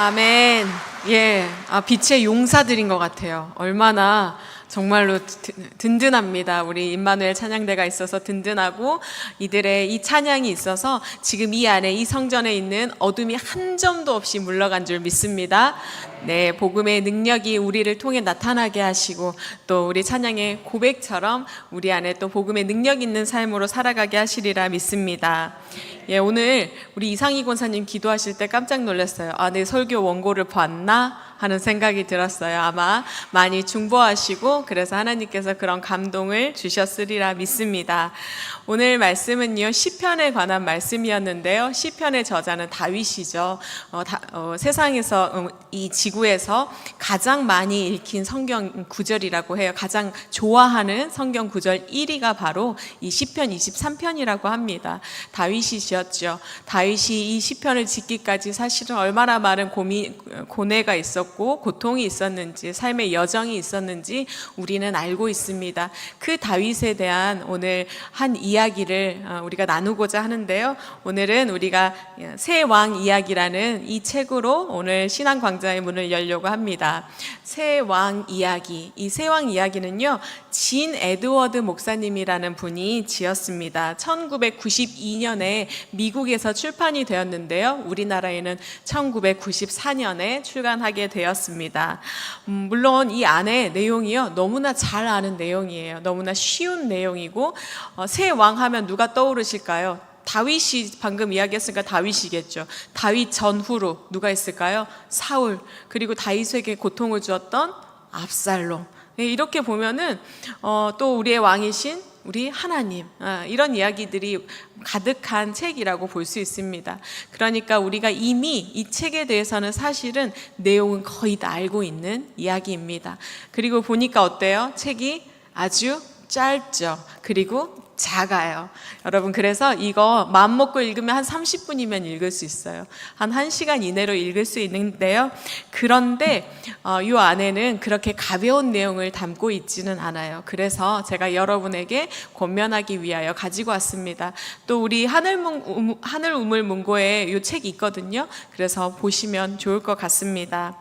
아멘. 예, 빛의 용사들인 것 같아요. 얼마나 정말로 든든합니다. 우리 임마누엘 찬양대가 있어서 든든하고 이들의 이 찬양이 있어서 지금 이 안에 이 성전에 있는 어둠이 한 점도 없이 물러간 줄 믿습니다. 네, 복음의 능력이 우리를 통해 나타나게 하시고 또 우리 찬양의 고백처럼 우리 안에 또 복음의 능력 있는 삶으로 살아가게 하시리라 믿습니다. 예, 오늘 우리 이상희 권사님 기도하실 때 깜짝 놀랐어요. 내 설교 원고를 봤나? 하는 생각이 들었어요. 아마 많이 중보하시고 그래서 하나님께서 그런 감동을 주셨으리라 믿습니다. 오늘 말씀은요, 시편에 관한 말씀이었는데요. 시편의 저자는 다윗이죠. 세상에서 이 지구에서 가장 많이 읽힌 성경 구절이라고 해요. 가장 좋아하는 성경 구절 1위가 바로 이 시편 23편이라고 합니다. 다윗이 지었죠. 다윗이 이 시편을 짓기까지 사실은 얼마나 많은 고뇌가 있었고 고통이 있었는지, 삶의 여정이 있었는지 우리는 알고 있습니다. 그 다윗에 대한 오늘 한 이야기를 우리가 나누고자 하는데요. 오늘은 우리가 새 왕 이야기라는 이 책으로 오늘 신앙광장의 문을 열려고 합니다. 새 왕 이야기. 이 새 왕 이야기는요, 진 에드워드 목사님이라는 분이 지었습니다. 1992년에 미국에서 출판이 되었는데요. 우리나라에는 1994년에 출간하게 되었습니다. 물론 이 안에 내용이요, 너무나 잘 아는 내용이에요. 너무나 쉬운 내용이고, 새 왕 하면 누가 떠오르실까요? 다윗이 방금 이야기했으니까 다윗이겠죠. 다윗 전후로 누가 있을까요? 사울, 그리고 다윗에게 고통을 주었던 압살롬. 이렇게 보면은 또 우리의 왕이신 우리 하나님, 이런 이야기들이 가득한 책이라고 볼 수 있습니다. 그러니까 우리가 이미 이 책에 대해서는 사실은 내용은 거의 다 알고 있는 이야기입니다. 그리고 보니까 어때요? 책이 아주 짧죠. 그리고 작아요. 여러분, 그래서 이거 마음 먹고 읽으면 한 30분이면 읽을 수 있어요. 한 1시간 이내로 읽을 수 있는데요. 그런데 이 안에는 그렇게 가벼운 내용을 담고 있지는 않아요. 그래서 제가 여러분에게 권면하기 위하여 가지고 왔습니다. 또 우리 하늘 우물 문고에 이 책이 있거든요. 그래서 보시면 좋을 것 같습니다.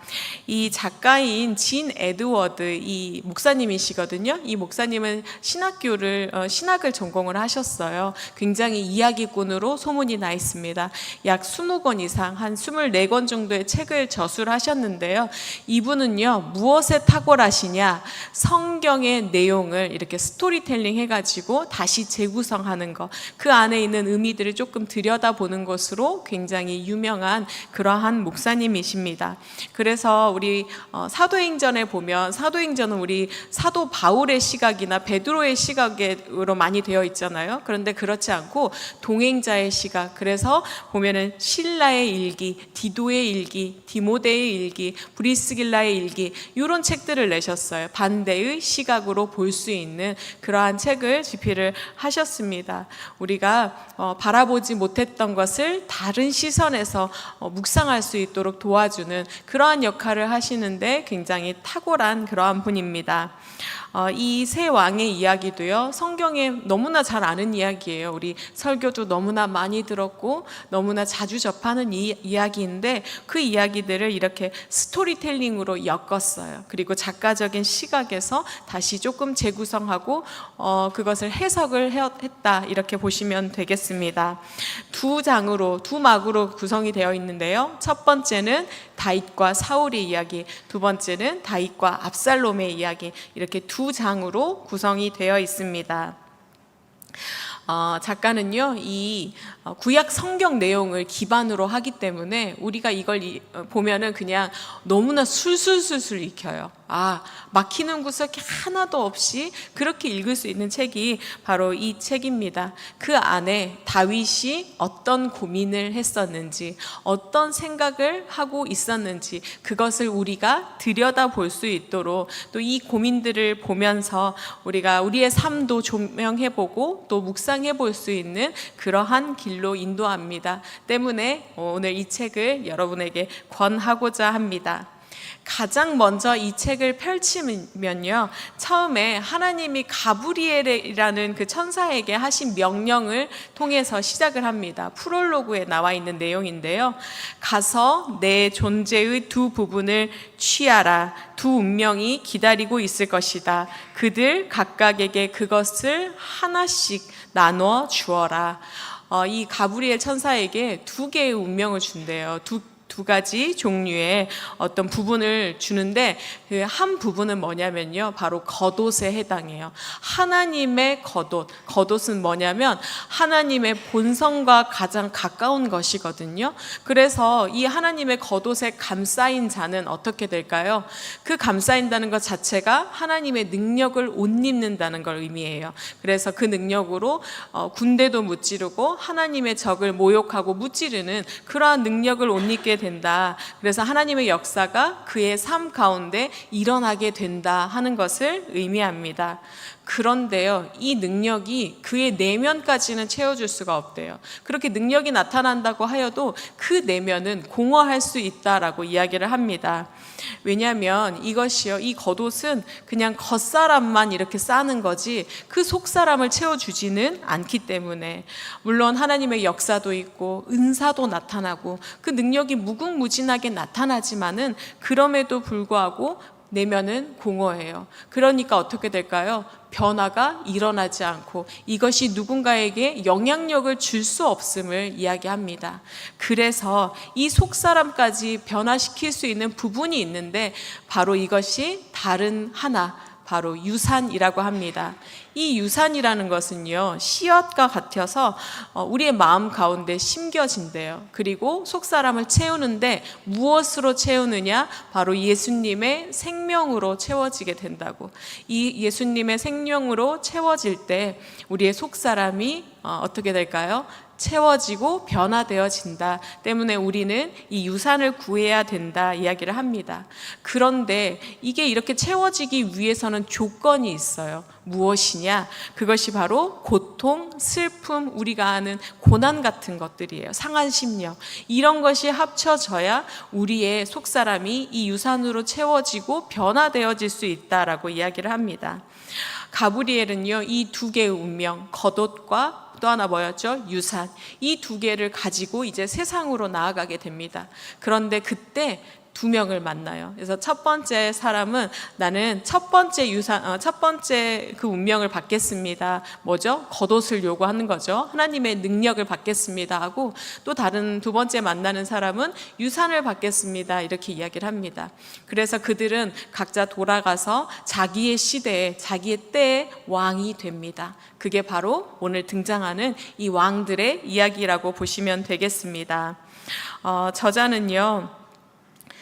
이 작가인 진 에드워드 이 목사님이시거든요. 이 목사님은 신학을 전공을 하셨어요. 굉장히 이야기꾼으로 소문이 나 있습니다. 약 20권 이상, 한 24권 정도의 책을 저술하셨는데요. 이분은요, 무엇에 탁월하시냐? 성경의 내용을 이렇게 스토리텔링 해가지고 다시 재구성하는 것, 그 안에 있는 의미들을 조금 들여다보는 것으로 굉장히 유명한 그러한 목사님이십니다. 그래서 우리 사도행전에 보면, 사도행전은 우리 사도 바울의 시각이나 베드로의 시각으로 많이 되어 있잖아요. 그런데 그렇지 않고 동행자의 시각, 그래서 보면은 실라의 일기, 디도의 일기, 디모데의 일기, 브리스길라의 일기, 이런 책들을 내셨어요. 반대의 시각으로 볼 수 있는 그러한 책을 집필을 하셨습니다. 우리가 바라보지 못했던 것을 다른 시선에서 묵상할 수 있도록 도와주는 그러한 역할을 하시는데 굉장히 탁월한 그러한 분입니다. 이 새 왕의 이야기도요, 성경에 너무나 잘 아는 이야기예요. 우리 설교도 너무나 많이 들었고 너무나 자주 접하는 이야기인데 그 이야기들을 이렇게 스토리텔링으로 엮었어요. 그리고 작가적인 시각에서 다시 조금 재구성하고 그것을 해석을 했다, 이렇게 보시면 되겠습니다. 두 막으로 구성이 되어 있는데요. 첫 번째는 다윗과 사울의 이야기, 두 번째는 다윗과 압살롬의 이야기, 이렇게 두 장으로 구성이 되어 있습니다. 작가는요, 이 구약 성경 내용을 기반으로 하기 때문에 우리가 이걸 보면은 그냥 너무나 술술술술 익혀요. 막히는 구석이 하나도 없이 그렇게 읽을 수 있는 책이 바로 이 책입니다. 그 안에 다윗이 어떤 고민을 했었는지, 어떤 생각을 하고 있었는지, 그것을 우리가 들여다볼 수 있도록, 또 이 고민들을 보면서 우리가 우리의 삶도 조명해보고 또 묵상해볼 수 있는 그러한 길로 인도합니다. 때문에 오늘 이 책을 여러분에게 권하고자 합니다. 가장 먼저 이 책을 펼치면요, 처음에 하나님이 가브리엘이라는 그 천사에게 하신 명령을 통해서 시작을 합니다. 프롤로그에 나와 있는 내용인데요. 가서 내 존재의 두 부분을 취하라. 두 운명이 기다리고 있을 것이다. 그들 각각에게 그것을 하나씩 나눠 주어라. 이 가브리엘 천사에게 두 개의 운명을 준대요. 두 가지 종류의 어떤 부분을 주는데, 그 한 부분은 뭐냐면요, 바로 겉옷에 해당해요. 하나님의 겉옷. 겉옷은 뭐냐면 하나님의 본성과 가장 가까운 것이거든요. 그래서 이 하나님의 겉옷에 감싸인 자는 어떻게 될까요? 그 감싸인다는 것 자체가 하나님의 능력을 옷 입는다는 걸 의미해요. 그래서 그 능력으로 군대도 무찌르고 하나님의 적을 모욕하고 무찌르는 그러한 능력을 옷 입게 된다. 그래서 하나님의 역사가 그의 삶 가운데 일어나게 된다 하는 것을 의미합니다. 그런데요, 이 능력이 그의 내면까지는 채워줄 수가 없대요. 그렇게 능력이 나타난다고 하여도 그 내면은 공허할 수 있다라고 이야기를 합니다. 왜냐하면 이것이요, 이 겉옷은 그냥 겉사람만 이렇게 싸는 거지 그 속사람을 채워주지는 않기 때문에, 물론 하나님의 역사도 있고 은사도 나타나고 그 능력이 무궁무진하게 나타나지만은 그럼에도 불구하고 내면은 공허해요. 그러니까 어떻게 될까요? 변화가 일어나지 않고 이것이 누군가에게 영향력을 줄 수 없음을 이야기합니다. 그래서 이 속사람까지 변화시킬 수 있는 부분이 있는데, 바로 이것이 다른 하나, 바로 유산이라고 합니다. 이 유산이라는 것은요, 씨앗과 같아서 우리의 마음 가운데 심겨진대요. 그리고 속사람을 채우는데 무엇으로 채우느냐? 바로 예수님의 생명으로 채워지게 된다고. 이 예수님의 생명으로 채워질 때 우리의 속사람이 어떻게 될까요? 채워지고 변화되어진다 때문에 우리는 이 유산을 구해야 된다 이야기를 합니다. 그런데 이게 이렇게 채워지기 위해서는 조건이 있어요. 무엇이냐? 그것이 바로 고통, 슬픔, 우리가 아는 고난 같은 것들이에요. 상한 심령. 이런 것이 합쳐져야 우리의 속사람이 이 유산으로 채워지고 변화되어질 수 있다라고 이야기를 합니다. 가브리엘은요, 이 두 개의 운명, 겉옷과 또 하나 뭐였죠? 유산. 이 두 개를 가지고 이제 세상으로 나아가게 됩니다. 그런데 그때 두 명을 만나요. 그래서 첫 번째 사람은 나는 첫 번째 그 운명을 받겠습니다. 뭐죠? 겉옷을 요구하는 거죠. 하나님의 능력을 받겠습니다 하고, 또 다른 두 번째 만나는 사람은 유산을 받겠습니다 이렇게 이야기를 합니다. 그래서 그들은 각자 돌아가서 자기의 시대에, 자기의 때에 왕이 됩니다. 그게 바로 오늘 등장하는 이 왕들의 이야기라고 보시면 되겠습니다. 저자는요,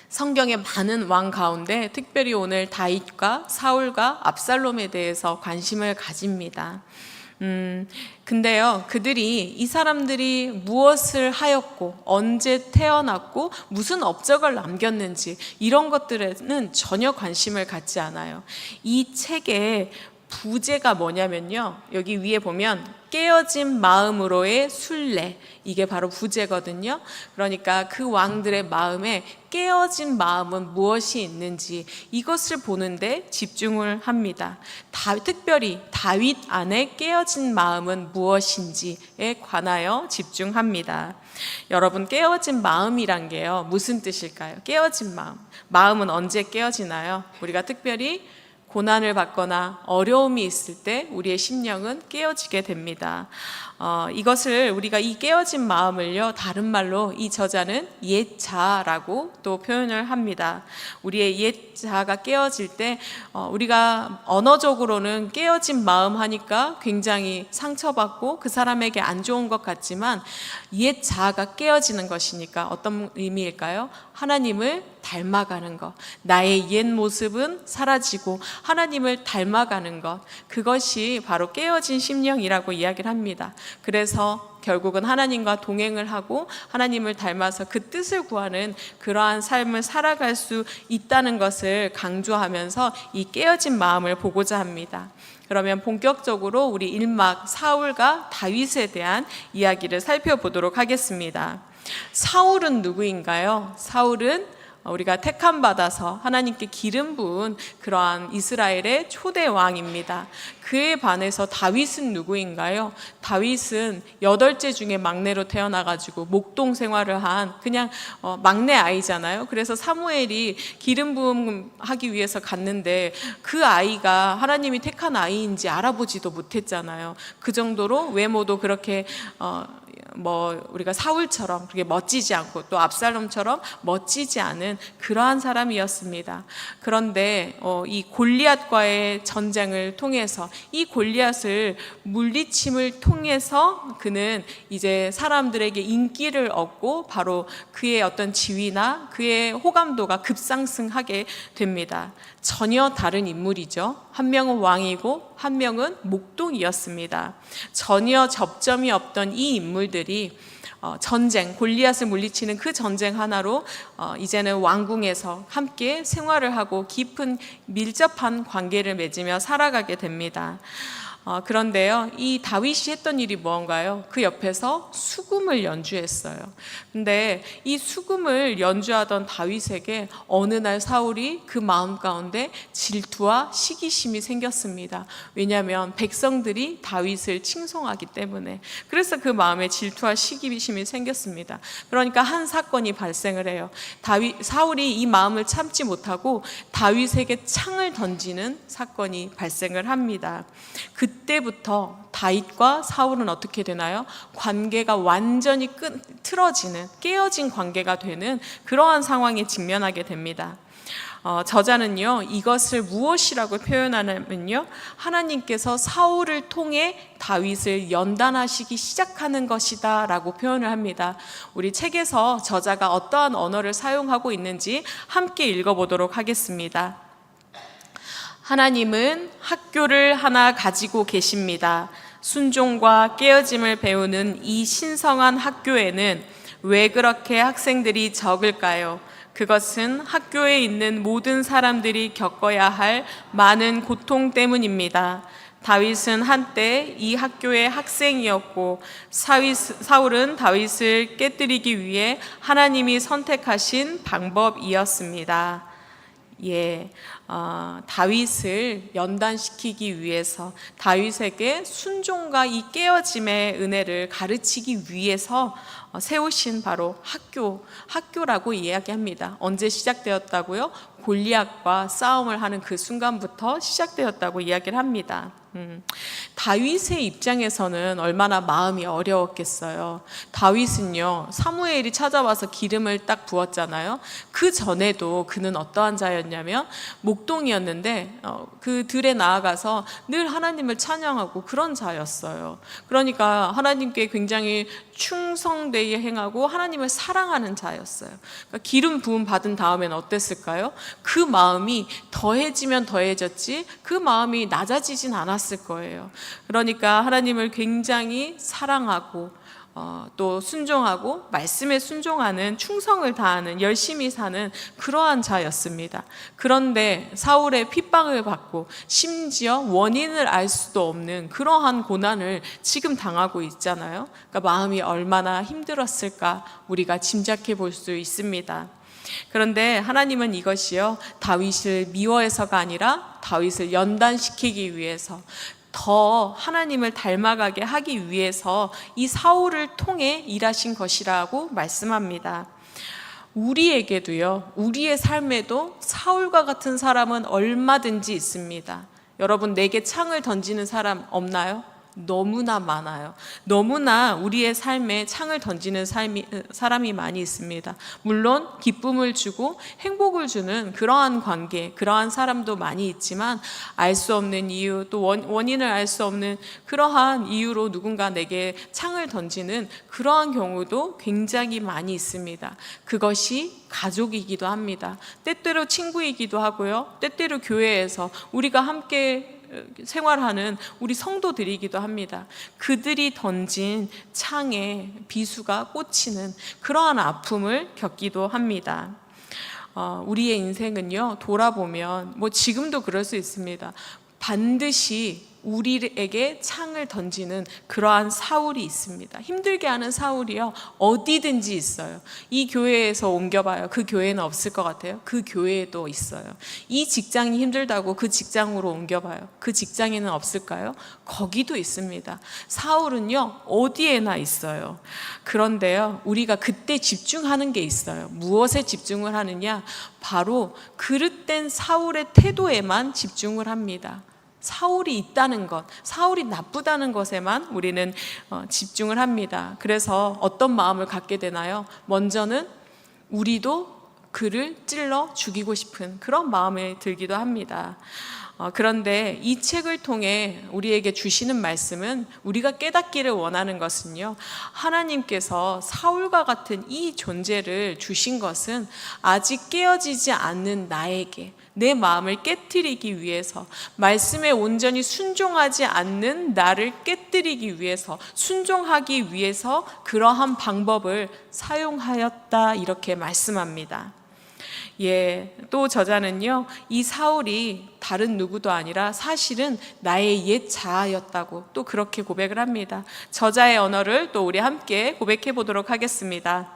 성경의 많은 왕 가운데 특별히 오늘 다윗과 사울과 압살롬에 대해서 관심을 가집니다. 근데요, 이 사람들이 무엇을 하였고 언제 태어났고 무슨 업적을 남겼는지 이런 것들에는 전혀 관심을 갖지 않아요. 이 책의 부제가 뭐냐면요, 여기 위에 보면 깨어진 마음으로의 순례, 이게 바로 부제거든요. 그러니까 그 왕들의 마음에 깨어진 마음은 무엇이 있는지 이것을 보는데 집중을 합니다. 특별히 다윗 안에 깨어진 마음은 무엇인지에 관하여 집중합니다. 여러분, 깨어진 마음이란 게요, 무슨 뜻일까요? 깨어진 마음은 언제 깨어지나요? 우리가 특별히 고난을 받거나 어려움이 있을 때 우리의 심령은 깨어지게 됩니다. 이것을 우리가 이 깨어진 마음을요, 다른 말로 이 저자는 옛자라고 또 표현을 합니다. 우리의 옛자가 깨어질 때 우리가 언어적으로는 깨어진 마음 하니까 굉장히 상처받고 그 사람에게 안 좋은 것 같지만, 옛자가 깨어지는 것이니까 어떤 의미일까요? 하나님을 닮아가는 것, 나의 옛 모습은 사라지고 하나님을 닮아가는 것, 그것이 바로 깨어진 심령이라고 이야기를 합니다. 그래서 결국은 하나님과 동행을 하고 하나님을 닮아서 그 뜻을 구하는 그러한 삶을 살아갈 수 있다는 것을 강조하면서 이 깨어진 마음을 보고자 합니다. 그러면 본격적으로 우리 1막 사울과 다윗에 대한 이야기를 살펴보도록 하겠습니다. 사울은 누구인가요? 사울은 우리가 택함 받아서 하나님께 기름 부은 그러한 이스라엘의 초대 왕입니다. 그에 반해서 다윗은 누구인가요? 다윗은 8째 중에 막내로 태어나가지고 목동 생활을 한 그냥 막내 아이잖아요. 그래서 사무엘이 기름 부음 하기 위해서 갔는데 그 아이가 하나님이 택한 아이인지 알아보지도 못했잖아요. 그 정도로 외모도 그렇게 우리가 사울처럼 그렇게 멋지지 않고 또 압살롬처럼 멋지지 않은 그러한 사람이었습니다. 그런데 이 골리앗과의 전쟁을 통해서 이 골리앗을 물리침을 통해서 그는 이제 사람들에게 인기를 얻고 바로 그의 어떤 지위나 그의 호감도가 급상승하게 됩니다. 전혀 다른 인물이죠. 한 명은 왕이고 한 명은 목동이었습니다. 전혀 접점이 없던 이 인물들이 전쟁, 골리앗을 물리치는 그 전쟁 하나로 이제는 왕궁에서 함께 생활을 하고 깊은 밀접한 관계를 맺으며 살아가게 됩니다. 그런데요, 이 다윗이 했던 일이 뭔가요? 그 옆에서 수금을 연주했어요. 근데 이 수금을 연주하던 다윗에게 어느 날 사울이 그 마음 가운데 질투와 시기심이 생겼습니다. 왜냐하면 백성들이 다윗을 칭송하기 때문에. 그래서 그 마음에 질투와 시기심이 생겼습니다. 그러니까 한 사건이 발생을 해요. 사울이 이 마음을 참지 못하고 다윗에게 창을 던지는 사건이 발생을 합니다. 그때부터 다윗과 사울은 어떻게 되나요? 관계가 완전히 틀어지는, 깨어진 관계가 되는 그러한 상황에 직면하게 됩니다. 저자는요, 이것을 무엇이라고 표현하냐면요, 하나님께서 사울을 통해 다윗을 연단하시기 시작하는 것이다 라고 표현을 합니다. 우리 책에서 저자가 어떠한 언어를 사용하고 있는지 함께 읽어보도록 하겠습니다. 하나님은 학교를 하나 가지고 계십니다. 순종과 깨어짐을 배우는 이 신성한 학교에는 왜 그렇게 학생들이 적을까요? 그것은 학교에 있는 모든 사람들이 겪어야 할 많은 고통 때문입니다. 다윗은 한때 이 학교의 학생이었고 사울은 다윗을 깨뜨리기 위해 하나님이 선택하신 방법이었습니다. 다윗을 연단시키기 위해서 다윗에게 순종과 이 깨어짐의 은혜를 가르치기 위해서 세우신 바로 학교라고 이야기합니다. 언제 시작되었다고요? 골리앗과 싸움을 하는 그 순간부터 시작되었다고 이야기를 합니다. 다윗의 입장에서는 얼마나 마음이 어려웠겠어요. 다윗은요, 사무엘이 찾아와서 기름을 딱 부었잖아요. 그 전에도 그는 어떠한 자였냐면 목동이었는데 그 들에 나아가서 늘 하나님을 찬양하고 그런 자였어요. 그러니까 하나님께 굉장히 충성되게 행하고 하나님을 사랑하는 자였어요. 그러니까 기름 부음 받은 다음엔 어땠을까요? 그 마음이 더해지면 더해졌지 그 마음이 낮아지진 않았을 거예요. 그러니까 하나님을 굉장히 사랑하고 또 순종하고 말씀에 순종하는, 충성을 다하는, 열심히 사는 그러한 자였습니다. 그런데 사울의 핍박을 받고 심지어 원인을 알 수도 없는 그러한 고난을 지금 당하고 있잖아요. 그러니까 마음이 얼마나 힘들었을까 우리가 짐작해 볼 수 있습니다. 그런데 하나님은 이것이요, 다윗을 미워해서가 아니라 다윗을 연단시키기 위해서, 더 하나님을 닮아가게 하기 위해서 이 사울을 통해 일하신 것이라고 말씀합니다. 우리에게도요, 우리의 삶에도 사울과 같은 사람은 얼마든지 있습니다. 여러분, 내게 창을 던지는 사람 없나요? 너무나 많아요. 너무나 우리의 삶에 창을 던지는 사람이 많이 있습니다. 물론 기쁨을 주고 행복을 주는 그러한 관계, 그러한 사람도 많이 있지만 알 수 없는 이유, 또 원인을 알 수 없는 그러한 이유로 누군가 내게 창을 던지는 그러한 경우도 굉장히 많이 있습니다. 그것이 가족이기도 합니다. 때때로 친구이기도 하고요, 때때로 교회에서 우리가 함께 생활하는 우리 성도들이기도 합니다. 그들이 던진 창에 비수가 꽂히는 그러한 아픔을 겪기도 합니다. 우리의 인생은요, 돌아보면 지금도 그럴 수 있습니다. 반드시 우리에게 창을 던지는 그러한 사울이 있습니다. 힘들게 하는 사울이요, 어디든지 있어요. 이 교회에서 옮겨봐요. 그 교회는 없을 것 같아요. 그 교회에도 있어요. 이 직장이 힘들다고 그 직장으로 옮겨봐요. 그 직장에는 없을까요? 거기도 있습니다. 사울은요, 어디에나 있어요. 그런데요, 우리가 그때 집중하는 게 있어요. 무엇에 집중을 하느냐? 바로 그릇된 사울의 태도에만 집중을 합니다. 사울이 있다는 것, 사울이 나쁘다는 것에만 우리는 집중을 합니다. 그래서 어떤 마음을 갖게 되나요? 먼저는 우리도 그를 찔러 죽이고 싶은 그런 마음이 들기도 합니다. 그런데 이 책을 통해 우리에게 주시는 말씀은, 우리가 깨닫기를 원하는 것은요, 하나님께서 사울과 같은 이 존재를 주신 것은 아직 깨어지지 않는 나에게, 내 마음을 깨트리기 위해서, 말씀에 온전히 순종하지 않는 나를 깨트리기 위해서, 순종하기 위해서 그러한 방법을 사용하였다, 이렇게 말씀합니다. 또 저자는요, 이 사울이 다른 누구도 아니라 사실은 나의 옛 자아였다고 또 그렇게 고백을 합니다. 저자의 언어를 또 우리 함께 고백해 보도록 하겠습니다.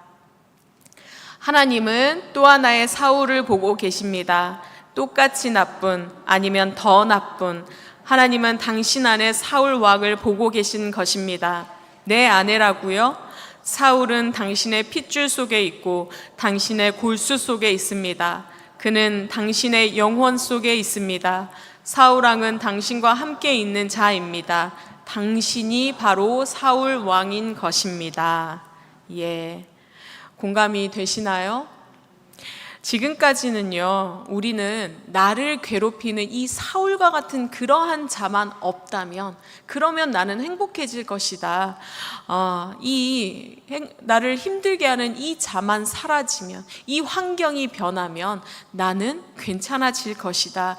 하나님은 또 하나의 사울을 보고 계십니다. 똑같이 나쁜, 아니면 더 나쁜, 하나님은 당신 안에 사울 왕을 보고 계신 것입니다. 내 아내라고요? 사울은 당신의 핏줄 속에 있고 당신의 골수 속에 있습니다. 그는 당신의 영혼 속에 있습니다. 사울 왕은 당신과 함께 있는 자입니다. 당신이 바로 사울 왕인 것입니다. 공감이 되시나요? 지금까지는요, 우리는 나를 괴롭히는 이 사울과 같은 그러한 자만 없다면, 그러면 나는 행복해질 것이다. 나를 힘들게 하는 이 자만 사라지면, 이 환경이 변하면 나는 괜찮아질 것이다.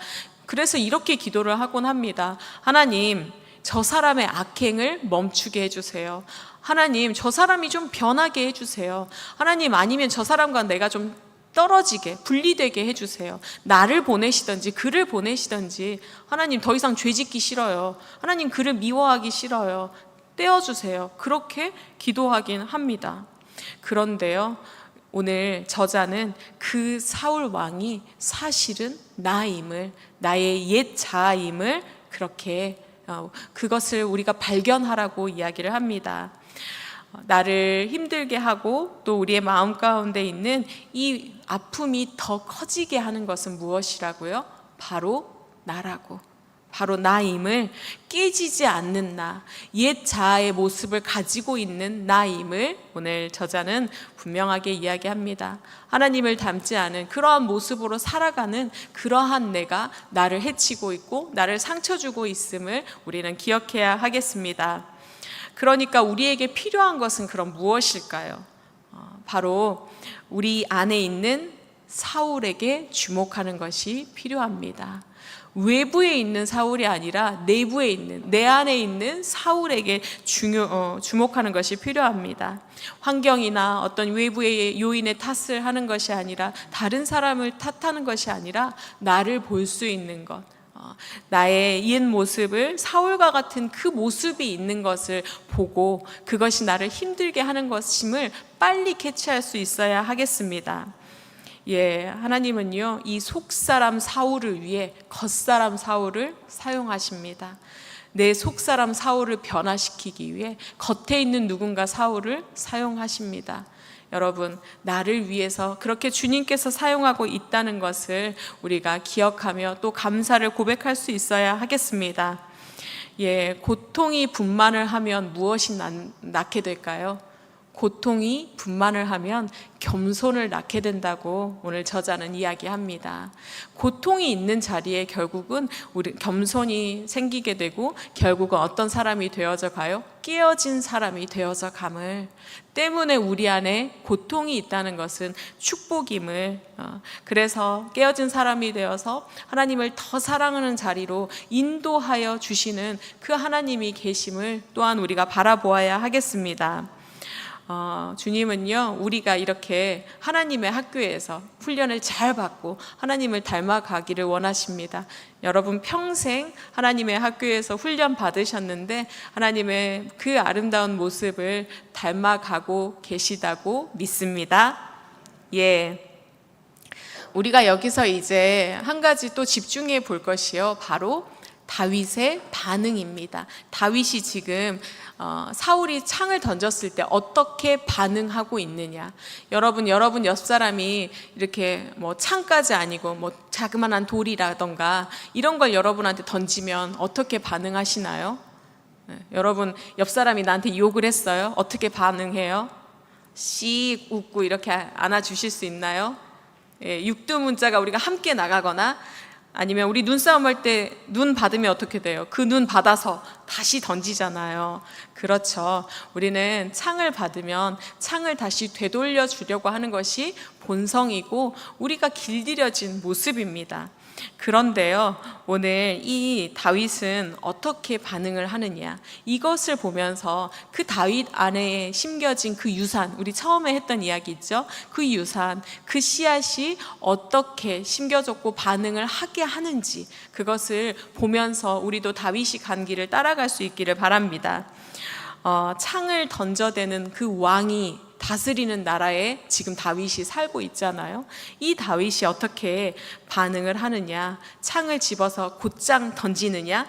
그래서 이렇게 기도를 하곤 합니다. 하나님, 저 사람의 악행을 멈추게 해주세요. 하나님, 저 사람이 좀 변하게 해주세요. 하나님, 아니면 저 사람과 내가 좀 떨어지게, 분리되게 해주세요. 나를 보내시든지 그를 보내시든지, 하나님 더 이상 죄짓기 싫어요. 하나님 그를 미워하기 싫어요. 떼어주세요. 그렇게 기도하긴 합니다. 그런데요, 오늘 저자는 그 사울 왕이 사실은 나임을, 나의 옛 자아임을 그렇게 그것을 우리가 발견하라고 이야기를 합니다. 나를 힘들게 하고 또 우리의 마음 가운데 있는 이 아픔이 더 커지게 하는 것은 무엇이라고요? 바로 나라고, 바로 나임을, 깨지지 않는 나, 옛 자아의 모습을 가지고 있는 나임을 오늘 저자는 분명하게 이야기합니다. 하나님을 닮지 않은 그러한 모습으로 살아가는 그러한 내가 나를 해치고 있고 나를 상처 주고 있음을 우리는 기억해야 하겠습니다. 그러니까 우리에게 필요한 것은 그럼 무엇일까요? 바로 우리 안에 있는 사울에게 주목하는 것이 필요합니다. 외부에 있는 사울이 아니라 내부에 있는, 내 안에 있는 사울에게 주목하는 것이 필요합니다. 환경이나 어떤 외부의 요인의 탓을 하는 것이 아니라, 다른 사람을 탓하는 것이 아니라 나를 볼 수 있는 것, 나의 옛 모습을, 사울과 같은 그 모습이 있는 것을 보고 그것이 나를 힘들게 하는 것임을 빨리 캐치할 수 있어야 하겠습니다. 하나님은요, 이 속사람 사울을 위해 겉사람 사울을 사용하십니다. 내 속사람 사울을 변화시키기 위해 겉에 있는 누군가 사울을 사용하십니다. 여러분, 나를 위해서 그렇게 주님께서 사용하고 있다는 것을 우리가 기억하며 또 감사를 고백할 수 있어야 하겠습니다. 고통이 분만을 하면 무엇이 낳게 될까요? 고통이 분만을 하면 겸손을 낳게 된다고 오늘 저자는 이야기합니다. 고통이 있는 자리에 결국은 우리 겸손이 생기게 되고, 결국은 어떤 사람이 되어져 가요? 깨어진 사람이 되어져 감을. 때문에 우리 안에 고통이 있다는 것은 축복임을, 그래서 깨어진 사람이 되어서 하나님을 더 사랑하는 자리로 인도하여 주시는 그 하나님이 계심을 또한 우리가 바라보아야 하겠습니다. 주님은요, 우리가 이렇게 하나님의 학교에서 훈련을 잘 받고 하나님을 닮아가기를 원하십니다. 여러분 평생 하나님의 학교에서 훈련 받으셨는데 하나님의 그 아름다운 모습을 닮아가고 계시다고 믿습니다. 예. 우리가 여기서 이제 한 가지 또 집중해 볼 것이요, 바로 다윗의 반응입니다. 다윗이 지금 사울이 창을 던졌을 때 어떻게 반응하고 있느냐. 여러분 옆 사람이 이렇게 뭐 창까지 아니고 뭐 자그마한 돌이라던가 이런 걸 여러분한테 던지면 어떻게 반응하시나요? 여러분 옆 사람이 나한테 욕을 했어요. 어떻게 반응해요? 씩 웃고 이렇게 안아주실 수 있나요? 육두문자가 우리가 함께 나가거나 아니면 우리 눈싸움 할 때 눈 받으면 어떻게 돼요? 그 눈 받아서 다시 던지잖아요. 그렇죠. 우리는 창을 받으면 창을 다시 되돌려 주려고 하는 것이 본성이고 우리가 길들여진 모습입니다. 그런데요, 오늘 이 다윗은 어떻게 반응을 하느냐, 이것을 보면서 그 다윗 안에 심겨진 그 유산, 우리 처음에 했던 이야기 있죠? 그 유산, 그 씨앗이 어떻게 심겨졌고 반응을 하게 하는지, 그것을 보면서 우리도 다윗이 간 길을 따라갈 수 있기를 바랍니다. 창을 던져대는 그 왕이 다스리는 나라에 지금 다윗이 살고 있잖아요. 이 다윗이 어떻게 반응을 하느냐, 창을 집어서 곧장 던지느냐.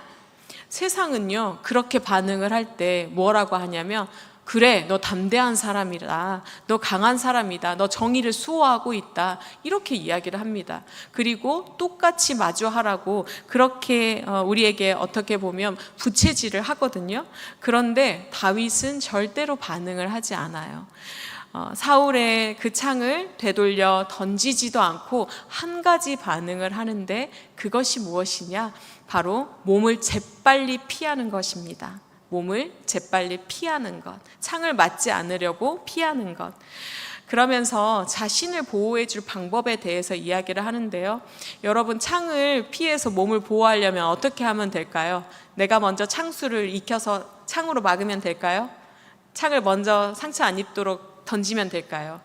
세상은요, 그렇게 반응을 할 때 뭐라고 하냐면, 그래, 너 담대한 사람이다, 너 강한 사람이다, 너 정의를 수호하고 있다, 이렇게 이야기를 합니다. 그리고 똑같이 마주하라고 그렇게 우리에게 어떻게 보면 부채질을 하거든요. 그런데 다윗은 절대로 반응을 하지 않아요. 사울의 그 창을 되돌려 던지지도 않고 한 가지 반응을 하는데, 그것이 무엇이냐, 바로 몸을 재빨리 피하는 것입니다. 몸을 재빨리 피하는 것, 창을 맞지 않으려고 피하는 것. 그러면서 자신을 보호해 줄 방법에 대해서 이야기를 하는데요, 여러분 창을 피해서 몸을 보호하려면 어떻게 하면 될까요? 내가 먼저 창수를 익혀서 창으로 막으면 될까요? 창을 먼저 상처 안 입도록 던지면 될까요?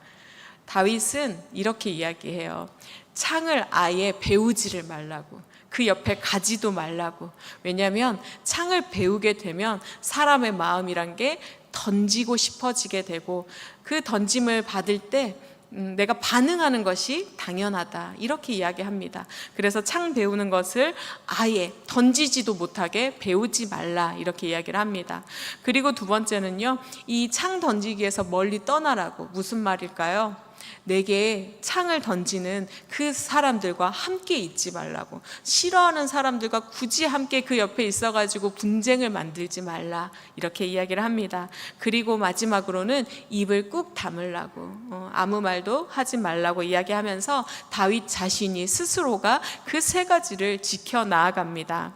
다윗은 이렇게 이야기해요. 창을 아예 배우지를 말라고, 그 옆에 가지도 말라고. 왜냐하면 창을 배우게 되면 사람의 마음이란 게 던지고 싶어지게 되고, 그 던짐을 받을 때 내가 반응하는 것이 당연하다, 이렇게 이야기합니다. 그래서 창 배우는 것을 아예 던지지도 못하게 배우지 말라, 이렇게 이야기를 합니다. 그리고 두 번째는요, 이 창 던지기에서 멀리 떠나라고. 무슨 말일까요? 내게 창을 던지는 그 사람들과 함께 있지 말라고. 싫어하는 사람들과 굳이 함께 그 옆에 있어가지고 분쟁을 만들지 말라, 이렇게 이야기를 합니다. 그리고 마지막으로는 입을 꾹 다물라고, 아무 말도 하지 말라고 이야기하면서 다윗 자신이 스스로가 그 세 가지를 지켜 나아갑니다.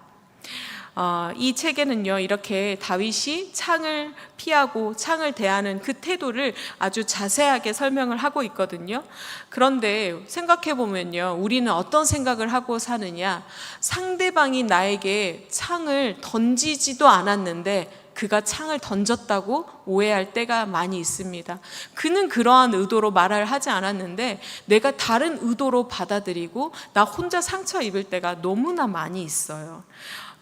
이 책에는요, 이렇게 다윗이 창을 피하고 창을 대하는 그 태도를 아주 자세하게 설명을 하고 있거든요. 그런데 생각해 보면요, 우리는 어떤 생각을 하고 사느냐, 상대방이 나에게 창을 던지지도 않았는데 그가 창을 던졌다고 오해할 때가 많이 있습니다. 그는 그러한 의도로 말을 하지 않았는데 내가 다른 의도로 받아들이고 나 혼자 상처 입을 때가 너무나 많이 있어요.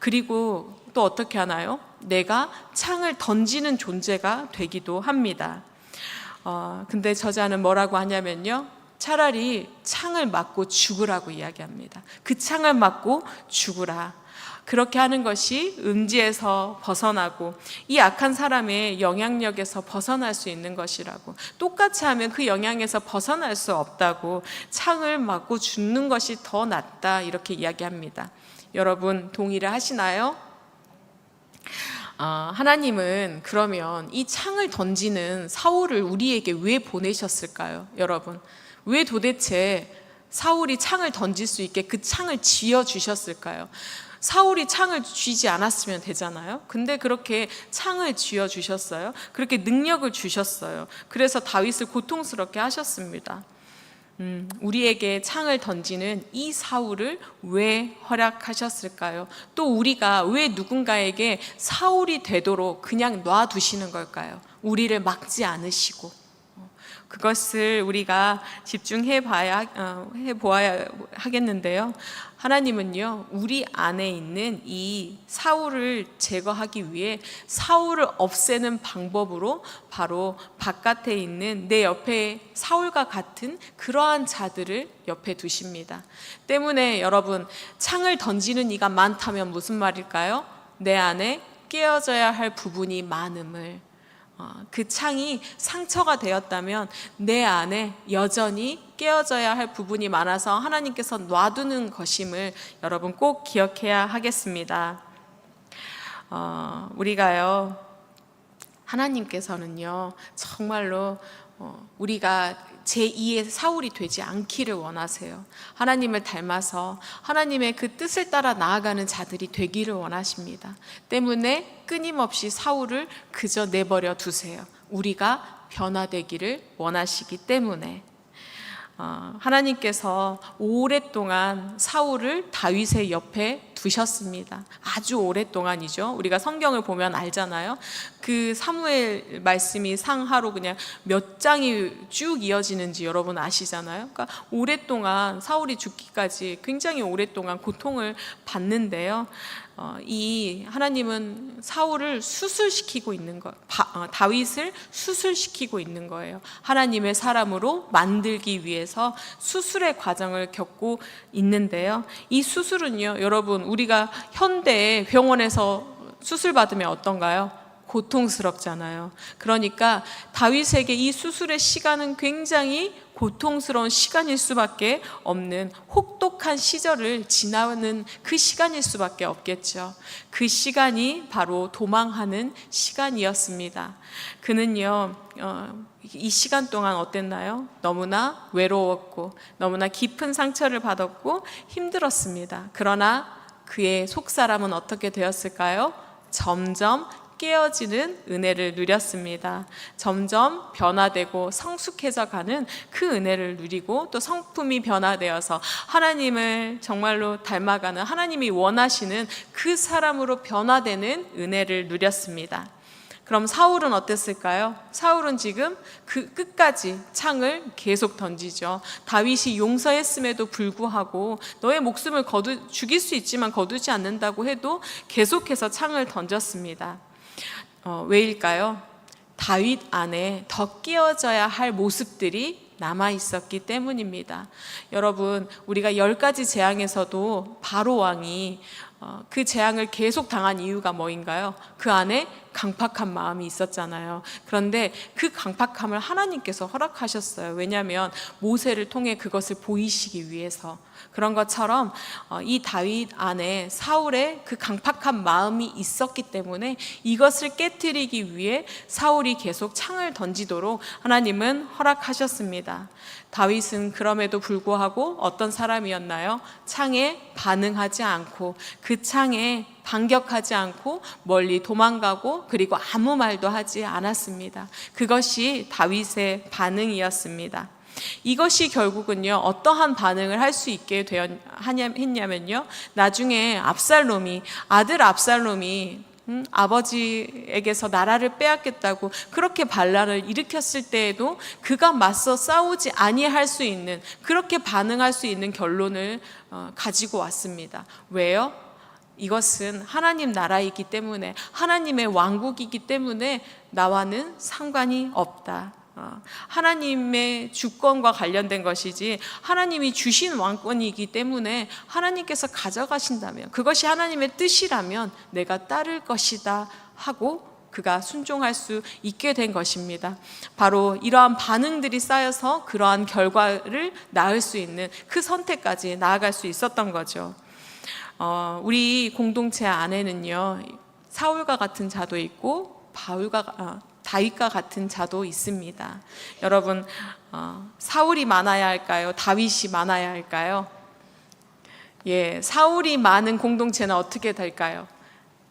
그리고 또 어떻게 하나요? 내가 창을 던지는 존재가 되기도 합니다. 근데 저자는 뭐라고 하냐면요, 차라리 창을 맞고 죽으라고 이야기합니다. 그 창을 맞고 죽으라. 그렇게 하는 것이 음지에서 벗어나고 이 악한 사람의 영향력에서 벗어날 수 있는 것이라고. 똑같이 하면 그 영향에서 벗어날 수 없다고, 창을 맞고 죽는 것이 더 낫다, 이렇게 이야기합니다. 여러분 동의를 하시나요? 하나님은 그러면 이 창을 던지는 사울을 우리에게 왜 보내셨을까요? 여러분, 왜 도대체 사울이 창을 던질 수 있게 그 창을 쥐어 주셨을까요? 사울이 창을 쥐지 않았으면 되잖아요. 근데 그렇게 창을 쥐어 주셨어요. 그렇게 능력을 주셨어요. 그래서 다윗을 고통스럽게 하셨습니다. 우리에게 창을 던지는 이 사울을 왜 허락하셨을까요? 또 우리가 왜 누군가에게 사울이 되도록 그냥 놔두시는 걸까요? 우리를 막지 않으시고. 그것을 우리가 집중해 보아야 하겠는데요. 하나님은요, 우리 안에 있는 이 사울을 제거하기 위해 사울을 없애는 방법으로 바로 바깥에 있는 내 옆에 사울과 같은 그러한 자들을 옆에 두십니다. 때문에 여러분, 창을 던지는 이가 많다면 무슨 말일까요? 내 안에 깨어져야 할 부분이 많음을, 그 창이 상처가 되었다면 내 안에 여전히 깨어져야 할 부분이 많아서 하나님께서 놔두는 것임을 여러분 꼭 기억해야 하겠습니다. 우리가요, 하나님께서는요, 정말로 우리가 제2의 사울이 되지 않기를 원하세요. 하나님을 닮아서 하나님의 그 뜻을 따라 나아가는 자들이 되기를 원하십니다. 때문에 끊임없이 사울을 그저 내버려 두세요. 우리가 변화되기를 원하시기 때문에. 하나님께서 오랫동안 사울을 다윗의 옆에 두셨습니다. 아주 오랫동안이죠. 우리가 성경을 보면 알잖아요. 그 사무엘 말씀이 상하로 그냥 몇 장이 쭉 이어지는지 여러분 아시잖아요. 그러니까 오랫동안 사울이 죽기까지 굉장히 오랫동안 고통을 받는데요. 이 하나님은 사울을 수술시키고 있는 거, 다윗을 수술시키고 있는 거예요. 하나님의 사람으로 만들기 위해서 수술의 과정을 겪고 있는데요. 이 수술은요, 여러분, 우리가 현대 병원에서 수술 받으면 어떤가요? 고통스럽잖아요. 그러니까 다윗에게 이 수술의 시간은 굉장히 고통스러운 시간일 수밖에 없는 혹독한 시절을 지나는 그 시간일 수밖에 없겠죠. 그 시간이 바로 도망하는 시간이었습니다. 그는요, 이 시간 동안 어땠나요? 너무나 외로웠고 너무나 깊은 상처를 받았고 힘들었습니다. 그러나 그의 속사람은 어떻게 되었을까요? 점점 깨어지는 은혜를 누렸습니다. 점점 변화되고 성숙해져 가는 그 은혜를 누리고 또 성품이 변화되어서 하나님을 정말로 닮아가는, 하나님이 원하시는 그 사람으로 변화되는 은혜를 누렸습니다. 그럼 사울은 어땠을까요? 사울은 지금 그 끝까지 창을 계속 던지죠. 다윗이 용서했음에도 불구하고 너의 목숨을 죽일 수 있지만 거두지 않는다고 해도 계속해서 창을 던졌습니다. 왜일까요? 다윗 안에 더 끼어져야 할 모습들이 남아 있었기 때문입니다. 여러분, 우리가 10가지 재앙에서도 바로 왕이 그 재앙을 계속 당한 이유가 뭐인가요? 그 안에 강팍한 마음이 있었잖아요. 그런데 그 강팍함을 하나님께서 허락하셨어요. 왜냐하면 모세를 통해 그것을 보이시기 위해서. 그런 것처럼 이 다윗 안에 사울의 그 강팍한 마음이 있었기 때문에 이것을 깨트리기 위해 사울이 계속 창을 던지도록 하나님은 허락하셨습니다. 다윗은 그럼에도 불구하고 어떤 사람이었나요? 창에 반응하지 않고 그 창에 반격하지 않고 멀리 도망가고 그리고 아무 말도 하지 않았습니다. 그것이 다윗의 반응이었습니다. 이것이 결국은요, 어떠한 반응을 할 수 있게 했냐면요, 나중에 아들 압살롬이 아버지에게서 나라를 빼앗겠다고 그렇게 반란을 일으켰을 때에도 그가 맞서 싸우지 아니할 수 있는, 그렇게 반응할 수 있는 결론을 가지고 왔습니다. 왜요? 이것은 하나님 나라이기 때문에, 하나님의 왕국이기 때문에 나와는 상관이 없다. 하나님의 주권과 관련된 것이지 하나님이 주신 왕권이기 때문에 하나님께서 가져가신다면, 그것이 하나님의 뜻이라면 내가 따를 것이다 하고 그가 순종할 수 있게 된 것입니다. 바로 이러한 반응들이 쌓여서 그러한 결과를 낳을 수 있는 그 선택까지 나아갈 수 있었던 거죠. 우리 공동체 안에는요, 사울과 같은 자도 있고 다윗과 같은 자도 있습니다. 여러분, 사울이 많아야 할까요? 다윗이 많아야 할까요? 사울이 많은 공동체는 어떻게 될까요?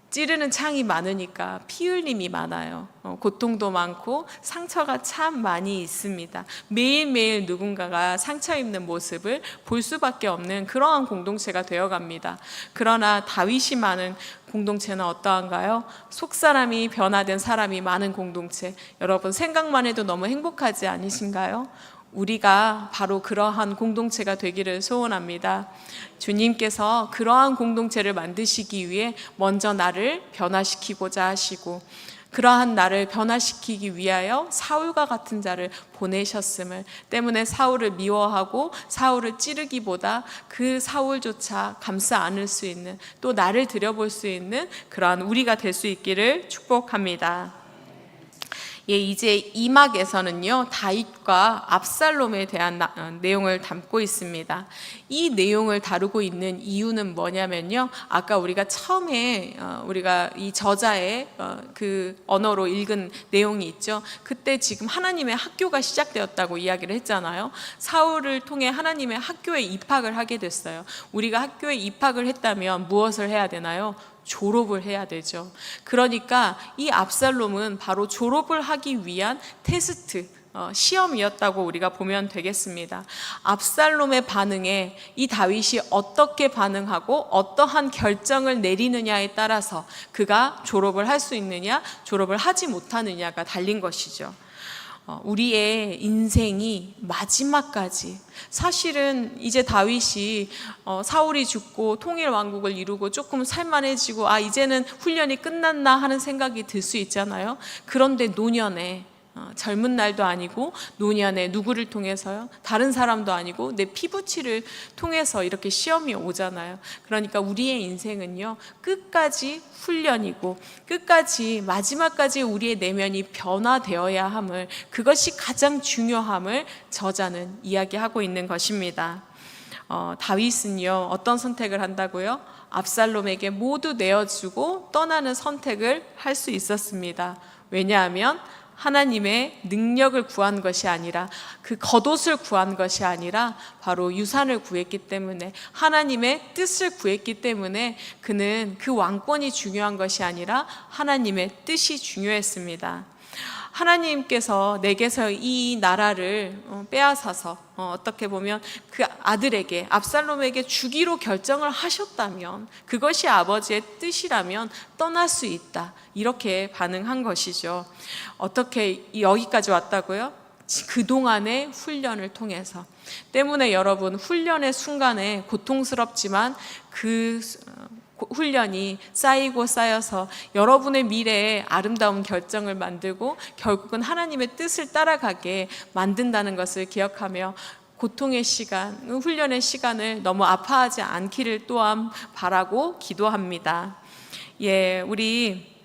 찌르는 창이 많으니까 피 흘림이 많아요. 고통도 많고 상처가 참 많이 있습니다. 매일매일 누군가가 상처 입는 모습을 볼 수밖에 없는 그러한 공동체가 되어갑니다. 그러나 다윗이 많은 공동체는 어떠한가요? 속사람이 변화된 사람이 많은 공동체. 여러분 생각만 해도 너무 행복하지 않으신가요? 우리가 바로 그러한 공동체가 되기를 소원합니다. 주님께서 그러한 공동체를 만드시기 위해 먼저 나를 변화시키고자 하시고, 그러한 나를 변화시키기 위하여 사울과 같은 자를 보내셨음을, 때문에 사울을 미워하고 사울을 찌르기보다 그 사울조차 감싸 안을 수 있는, 또 나를 들여볼 수 있는 그러한 우리가 될 수 있기를 축복합니다. 예, 이제 2막에서는요 다윗과 압살롬에 대한 내용을 담고 있습니다. 이 내용을 다루고 있는 이유는 뭐냐면요, 아까 우리가 처음에 우리가 이 저자의 그 언어로 읽은 내용이 있죠. 그때 지금 하나님의 학교가 시작되었다고 이야기를 했잖아요. 사울을 통해 하나님의 학교에 입학을 하게 됐어요. 우리가 학교에 입학을 했다면 무엇을 해야 되나요? 졸업을 해야 되죠. 그러니까 이 압살롬은 바로 졸업을 하기 위한 테스트, 시험이었다고 우리가 보면 되겠습니다. 압살롬의 반응에 이 다윗이 어떻게 반응하고 어떠한 결정을 내리느냐에 따라서 그가 졸업을 할 수 있느냐, 졸업을 하지 못하느냐가 달린 것이죠. 우리의 인생이 마지막까지, 사실은 이제 다윗이 사울이 죽고 통일 왕국을 이루고 조금 살만해지고 이제는 훈련이 끝났나 하는 생각이 들 수 있잖아요. 그런데 노년에, 젊은 날도 아니고 노년에 누구를 통해서요? 다른 사람도 아니고 내 피부치를 통해서 이렇게 시험이 오잖아요. 그러니까 우리의 인생은요 끝까지 훈련이고 끝까지 마지막까지 우리의 내면이 변화되어야 함을, 그것이 가장 중요함을 저자는 이야기하고 있는 것입니다. 다윗은요 어떤 선택을 한다고요? 압살롬에게 모두 내어주고 떠나는 선택을 할 수 있었습니다. 왜냐하면 하나님의 능력을 구한 것이 아니라, 그 겉옷을 구한 것이 아니라 바로 유산을 구했기 때문에, 하나님의 뜻을 구했기 때문에 그는 그 왕권이 중요한 것이 아니라 하나님의 뜻이 중요했습니다. 하나님께서 내게서 이 나라를 빼앗아서 어떻게 보면 그 아들에게, 압살롬에게 주기로 결정을 하셨다면, 그것이 아버지의 뜻이라면 떠날 수 있다, 이렇게 반응한 것이죠. 어떻게 여기까지 왔다고요? 그동안의 훈련을 통해서. 때문에 여러분, 훈련의 순간에 고통스럽지만 그 훈련이 쌓이고 쌓여서 여러분의 미래에 아름다운 결정을 만들고 결국은 하나님의 뜻을 따라가게 만든다는 것을 기억하며, 고통의 시간, 훈련의 시간을 너무 아파하지 않기를 또한 바라고 기도합니다. 예, 우리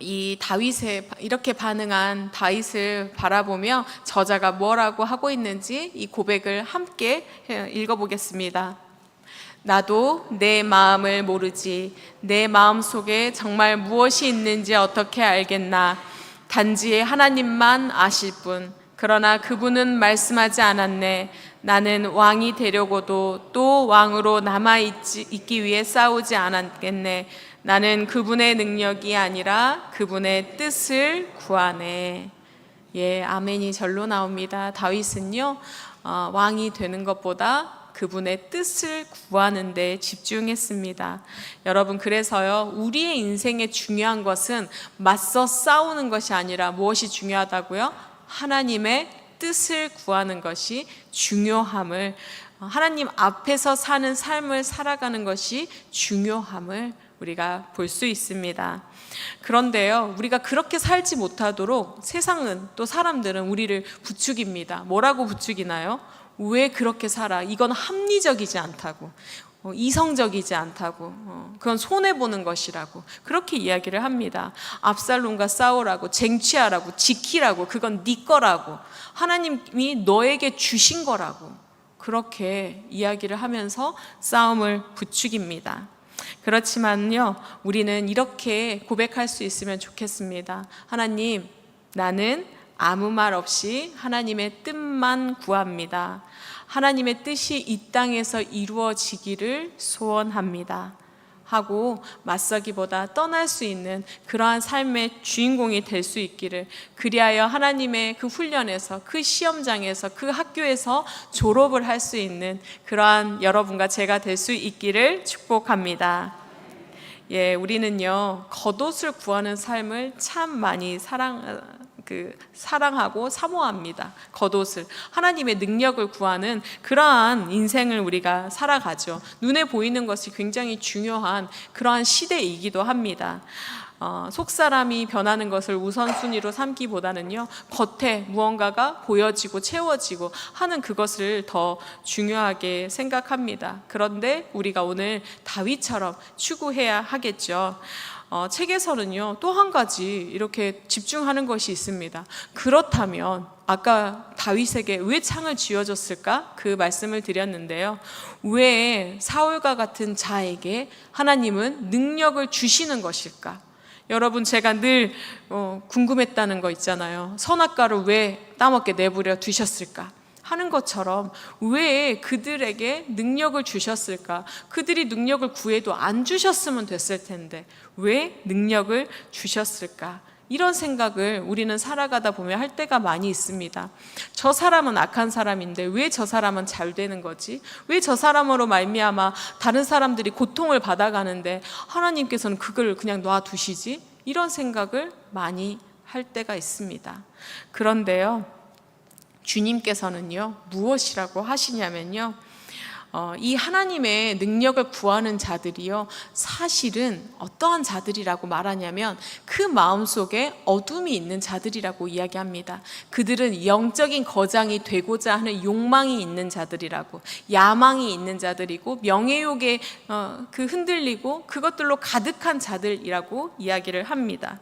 이 다윗의 이렇게 반응한 다윗을 바라보며 저자가 뭐라고 하고 있는지 이 고백을 함께 읽어보겠습니다. 나도 내 마음을 모르지, 내 마음 속에 정말 무엇이 있는지 어떻게 알겠나. 단지 하나님만 아실 뿐. 그러나 그분은 말씀하지 않았네. 나는 왕이 되려고도 또 왕으로 남아있기 위해 싸우지 않았겠네. 나는 그분의 능력이 아니라 그분의 뜻을 구하네. 예, 아멘이 절로 나옵니다. 다윗은요 왕이 되는 것보다 그분의 뜻을 구하는 데 집중했습니다. 여러분, 그래서요 우리의 인생에 중요한 것은 맞서 싸우는 것이 아니라 무엇이 중요하다고요? 하나님의 뜻을 구하는 것이 중요함을, 하나님 앞에서 사는 삶을 살아가는 것이 중요함을 우리가 볼 수 있습니다. 그런데요 우리가 그렇게 살지 못하도록 세상은, 또 사람들은 우리를 부추깁니다. 뭐라고 부추기나요? 왜 그렇게 살아? 이건 합리적이지 않다고, 이성적이지 않다고, 그건 손해보는 것이라고 그렇게 이야기를 합니다. 압살롬과 싸우라고, 쟁취하라고, 지키라고, 그건 네 거라고, 하나님이 너에게 주신 거라고, 그렇게 이야기를 하면서 싸움을 부추깁니다. 그렇지만요 우리는 이렇게 고백할 수 있으면 좋겠습니다. 하나님, 나는 아무 말 없이 하나님의 뜻만 구합니다. 하나님의 뜻이 이 땅에서 이루어지기를 소원합니다. 하고 맞서기보다 떠날 수 있는 그러한 삶의 주인공이 될 수 있기를, 그리하여 하나님의 그 훈련에서, 그 시험장에서, 그 학교에서 졸업을 할 수 있는 그러한 여러분과 제가 될 수 있기를 축복합니다. 예, 우리는요, 겉옷을 구하는 삶을 참 많이 사랑하고 사모합니다. 겉옷을, 하나님의 능력을 구하는 그러한 인생을 우리가 살아가죠. 눈에 보이는 것이 굉장히 중요한 그러한 시대이기도 합니다. 속사람이 변하는 것을 우선순위로 삼기보다는요, 겉에 무언가가 보여지고 채워지고 하는 그것을 더 중요하게 생각합니다. 그런데 우리가 오늘 다윗처럼 추구해야 하겠죠. 책에서는요, 또 한 가지 이렇게 집중하는 것이 있습니다. 그렇다면 아까 다윗에게 왜 창을 쥐어줬을까? 그 말씀을 드렸는데요, 왜 사울과 같은 자에게 하나님은 능력을 주시는 것일까? 여러분, 제가 늘 궁금했다는 거 있잖아요. 선악과를 왜 따먹게 내버려 두셨을까 하는 것처럼, 왜 그들에게 능력을 주셨을까? 그들이 능력을 구해도 안 주셨으면 됐을 텐데 왜 능력을 주셨을까? 이런 생각을 우리는 살아가다 보면 할 때가 많이 있습니다. 저 사람은 악한 사람인데 왜 저 사람은 잘 되는 거지? 왜 저 사람으로 말미암아 다른 사람들이 고통을 받아가는데 하나님께서는 그걸 그냥 놔두시지? 이런 생각을 많이 할 때가 있습니다. 그런데요, 주님께서는요, 무엇이라고 하시냐면요, 이 하나님의 능력을 구하는 자들이요, 사실은 어떠한 자들이라고 말하냐면 그 마음속에 어둠이 있는 자들이라고 이야기합니다. 그들은 영적인 거장이 되고자 하는 욕망이 있는 자들이라고, 야망이 있는 자들이고, 명예욕에 흔들리고 그것들로 가득한 자들이라고 이야기를 합니다.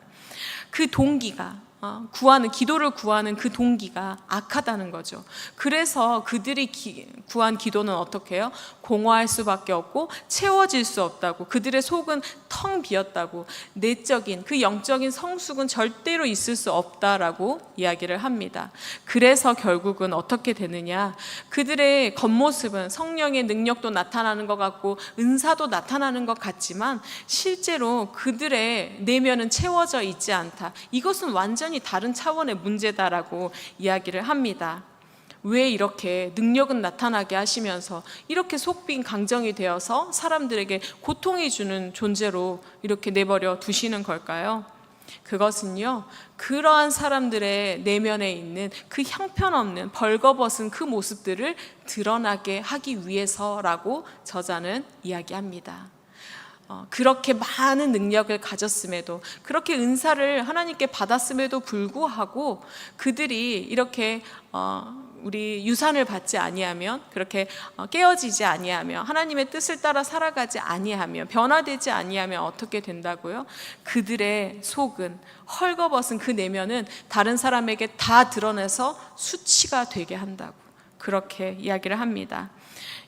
그 동기가, 기도를 구하는 그 동기가 악하다는 거죠. 그래서 그들이 구한 기도는 어떻게 해요? 공허할 수밖에 없고 채워질 수 없다고, 그들의 속은 텅 비었다고, 내적인 그 영적인 성숙은 절대로 있을 수 없다라고 이야기를 합니다. 그래서 결국은 어떻게 되느냐, 그들의 겉모습은 성령의 능력도 나타나는 것 같고 은사도 나타나는 것 같지만 실제로 그들의 내면은 채워져 있지 않다. 이것은 완전히 다른 차원의 문제다라고 이야기를 합니다. 왜 이렇게 능력은 나타나게 하시면서 이렇게 속빈 강정이 되어서 사람들에게 고통이 주는 존재로 이렇게 내버려 두시는 걸까요? 그것은요, 그러한 사람들의 내면에 있는 그 형편없는 벌거벗은 그 모습들을 드러나게 하기 위해서라고 저자는 이야기합니다. 그렇게 많은 능력을 가졌음에도, 그렇게 은사를 하나님께 받았음에도 불구하고 그들이 이렇게 우리 유산을 받지 아니하면, 그렇게 깨어지지 아니하며 하나님의 뜻을 따라 살아가지 아니하며 변화되지 아니하면 어떻게 된다고요? 그들의 속은, 헐거벗은 그 내면은 다른 사람에게 다 드러내서 수치가 되게 한다고 그렇게 이야기를 합니다.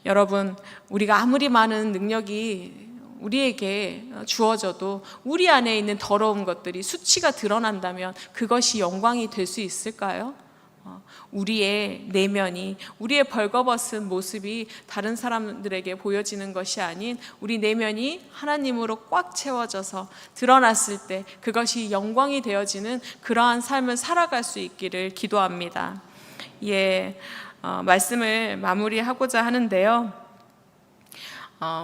여러분, 우리가 아무리 많은 능력이 우리에게 주어져도 우리 안에 있는 더러운 것들이, 수치가 드러난다면 그것이 영광이 될 수 있을까요? 우리의 내면이, 우리의 벌거벗은 모습이 다른 사람들에게 보여지는 것이 아닌 우리 내면이 하나님으로 꽉 채워져서 드러났을 때 그것이 영광이 되어지는 그러한 삶을 살아갈 수 있기를 기도합니다. 말씀을 마무리하고자 하는데요,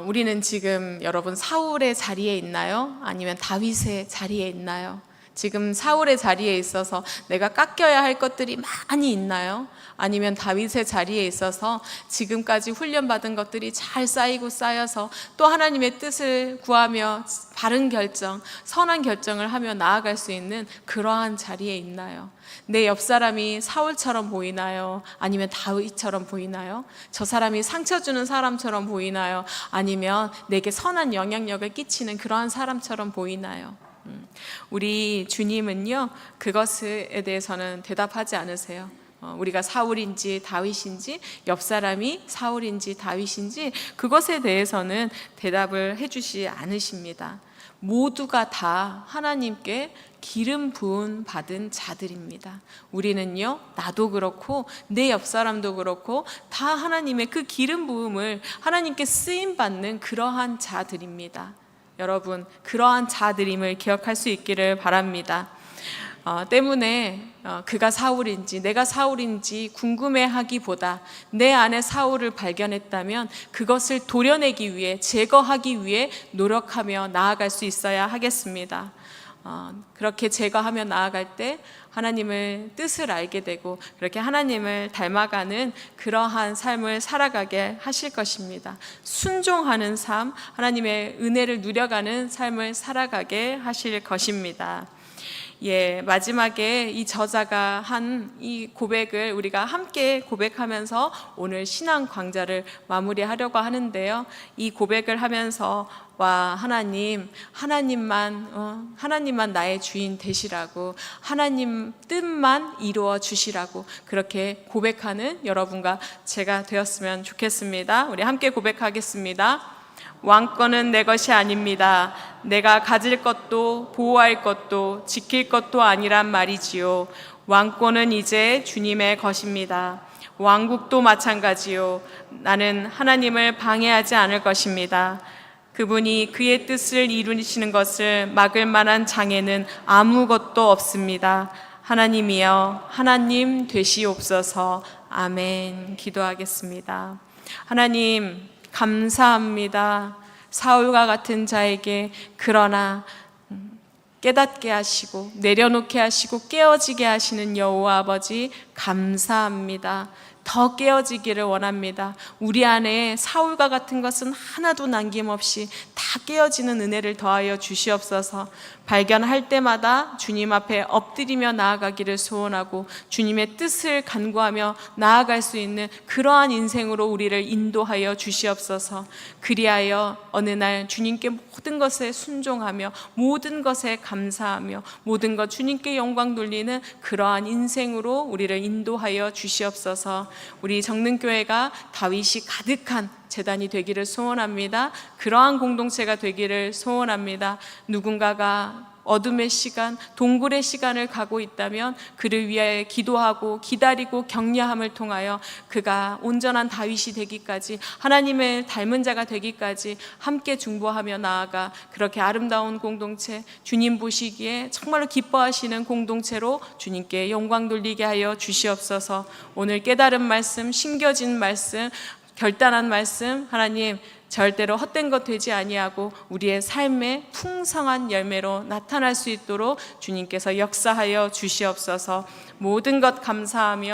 우리는 지금 여러분 사울의 자리에 있나요? 아니면 다윗의 자리에 있나요? 지금 사울의 자리에 있어서 내가 깎여야 할 것들이 많이 있나요? 아니면 다윗의 자리에 있어서 지금까지 훈련받은 것들이 잘 쌓이고 쌓여서 또 하나님의 뜻을 구하며 바른 결정, 선한 결정을 하며 나아갈 수 있는 그러한 자리에 있나요? 내 옆 사람이 사울처럼 보이나요? 아니면 다윗처럼 보이나요? 저 사람이 상처 주는 사람처럼 보이나요? 아니면 내게 선한 영향력을 끼치는 그러한 사람처럼 보이나요? 우리 주님은요, 그것에 대해서는 대답하지 않으세요. 우리가 사울인지 다윗인지, 옆 사람이 사울인지 다윗인지 그것에 대해서는 대답을 해주지 않으십니다. 모두가 다 하나님께 기름 부음 받은 자들입니다. 우리는요, 나도 그렇고 내 옆 사람도 그렇고 다 하나님의 그 기름 부음을, 하나님께 쓰임 받는 그러한 자들입니다. 여러분 그러한 자들임을 기억할 수 있기를 바랍니다. 때문에 그가 사울인지 내가 사울인지 궁금해하기보다 내 안에 사울을 발견했다면 그것을 도려내기 위해 제거하기 위해 노력하며 나아갈 수 있어야 하겠습니다. 그렇게 제거하며 나아갈 때 하나님의 뜻을 알게 되고 그렇게 하나님을 닮아가는 그러한 삶을 살아가게 하실 것입니다. 순종하는 삶, 하나님의 은혜를 누려가는 삶을 살아가게 하실 것입니다. 마지막에 이 저자가 한 이 고백을 우리가 함께 고백하면서 오늘 신앙 강좌를 마무리하려고 하는데요. 이 고백을 하면서 하나님만 나의 주인 되시라고, 하나님 뜻만 이루어 주시라고 그렇게 고백하는 여러분과 제가 되었으면 좋겠습니다. 우리 함께 고백하겠습니다. 왕권은 내 것이 아닙니다. 내가 가질 것도 보호할 것도 지킬 것도 아니란 말이지요. 왕권은 이제 주님의 것입니다. 왕국도 마찬가지요. 나는 하나님을 방해하지 않을 것입니다. 그분이 그의 뜻을 이루시는 것을 막을 만한 장애는 아무것도 없습니다. 하나님이여 하나님 되시옵소서. 아멘. 기도하겠습니다. 하나님 감사합니다. 사울과 같은 자에게 그러나 깨닫게 하시고 내려놓게 하시고 깨어지게 하시는 여호와 아버지 감사합니다. 더 깨어지기를 원합니다. 우리 안에 사울과 같은 것은 하나도 남김없이 다 깨어지는 은혜를 더하여 주시옵소서. 발견할 때마다 주님 앞에 엎드리며 나아가기를 소원하고 주님의 뜻을 간구하며 나아갈 수 있는 그러한 인생으로 우리를 인도하여 주시옵소서. 그리하여 어느 날 주님께 모든 것에 순종하며 모든 것에 감사하며 모든 것 주님께 영광 돌리는 그러한 인생으로 우리를 인도하여 주시옵소서. 우리 정능교회가 다윗이 가득한 제단이 되기를 소원합니다. 그러한 공동체가 되기를 소원합니다. 누군가가 어둠의 시간, 동굴의 시간을 가고 있다면 그를 위하여 기도하고 기다리고 격려함을 통하여 그가 온전한 다윗이 되기까지, 하나님의 닮은 자가 되기까지 함께 중보하며 나아가 그렇게 아름다운 공동체, 주님 보시기에 정말로 기뻐하시는 공동체로 주님께 영광 돌리게 하여 주시옵소서. 오늘 깨달은 말씀, 심겨진 말씀, 결단한 말씀, 하나님 절대로 헛된 것 되지 아니하고 우리의 삶의 풍성한 열매로 나타날 수 있도록 주님께서 역사하여 주시옵소서. 모든 것 감사하며